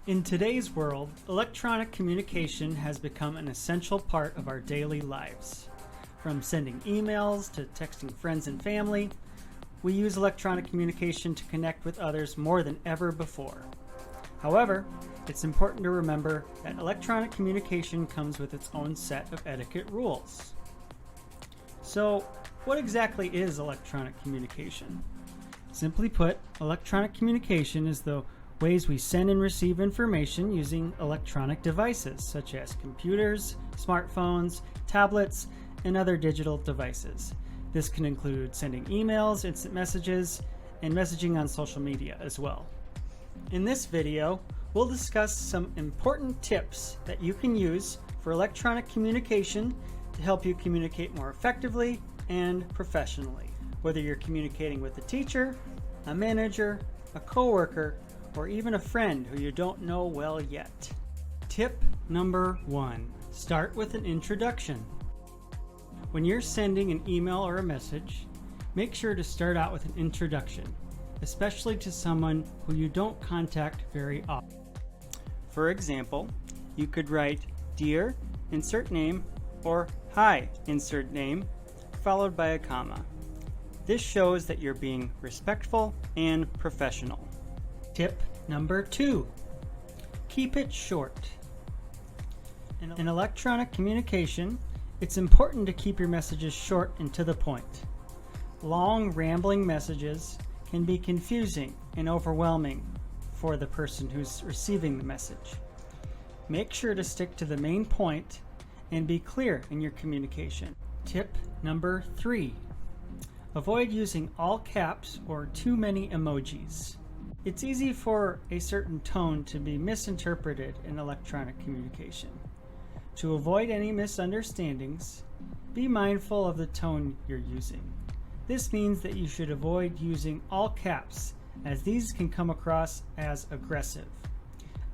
In today's world, electronic communication has become an essential part of our daily lives. From sending emails to texting friends and family, we use electronic communication to connect with others more than ever before. However, it's important to remember that electronic communication comes with its own set of etiquette rules. So, what exactly is electronic communication? Simply put, electronic communication is the ways we send and receive information using electronic devices such as computers, smartphones, tablets, and other digital devices. This can include sending emails, instant messages, and messaging on social media as well. In this video, we'll discuss some important tips that you can use for electronic communication to help you communicate more effectively and professionally. Whether you're communicating with a teacher, a manager, a coworker, or even a friend who you don't know well yet. Tip number 1. Start with an introduction. When you're sending an email or a message, make sure to start out with an introduction, especially to someone who you don't contact very often. For example, you could write, "Dear," insert name, or "Hi," insert name, followed by a comma. This shows that you're being respectful and professional. Tip number 2. Keep it short. In electronic communication, it's important to keep your messages short and to the point. Long, rambling messages can be confusing and overwhelming for the person who's receiving the message. Make sure to stick to the main point and be clear in your communication. Tip number 3. Avoid using all caps or too many emojis. It's easy for a certain tone to be misinterpreted in electronic communication. To avoid any misunderstandings, be mindful of the tone you're using. This means that you should avoid using all caps, as these can come across as aggressive.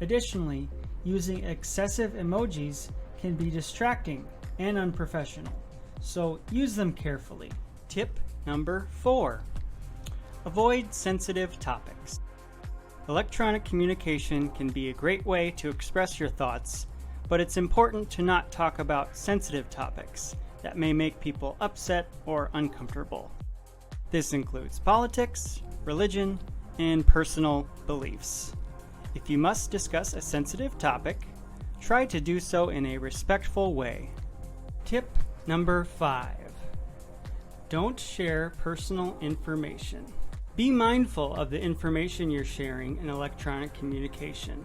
Additionally, using excessive emojis can be distracting and unprofessional, so use them carefully. Tip number 4. Avoid sensitive topics. Electronic communication can be a great way to express your thoughts, but it's important to not talk about sensitive topics that may make people upset or uncomfortable. This includes politics, religion, and personal beliefs. If you must discuss a sensitive topic, try to do so in a respectful way. Tip number 5. Don't share personal information. Be mindful of the information you're sharing in electronic communication.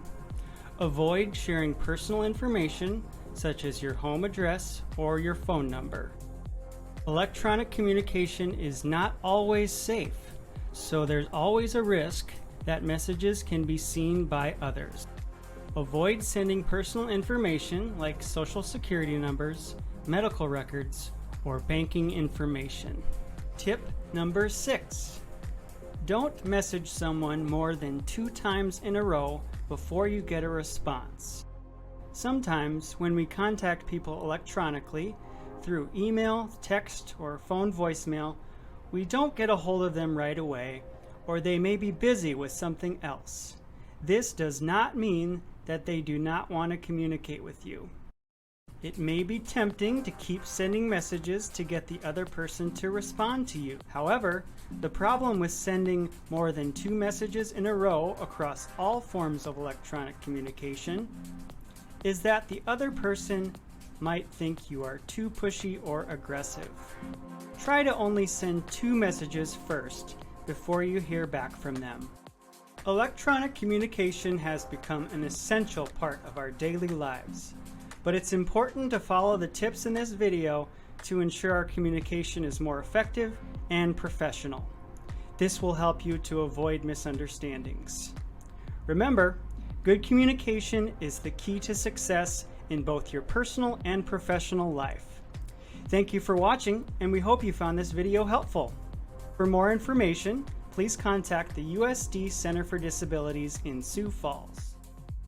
Avoid sharing personal information such as your home address or your phone number. Electronic communication is not always safe, so there's always a risk that messages can be seen by others. Avoid sending personal information like social security numbers, medical records, or banking information. Tip number 6. Don't message someone more than 2 times in a row before you get a response. Sometimes when we contact people electronically through email, text, or phone voicemail, we don't get a hold of them right away, or they may be busy with something else. This does not mean that they do not want to communicate with you. It may be tempting to keep sending messages to get the other person to respond to you. However, the problem with sending more than 2 messages in a row across all forms of electronic communication is that the other person might think you are too pushy or aggressive. Try to only send 2 messages first before you hear back from them. Electronic communication has become an essential part of our daily lives. But it's important to follow the tips in this video to ensure our communication is more effective and professional. This will help you to avoid misunderstandings. Remember, good communication is the key to success in both your personal and professional life. Thank you for watching, and we hope you found this video helpful. For more information, please contact the USD Center for Disabilities in Sioux Falls.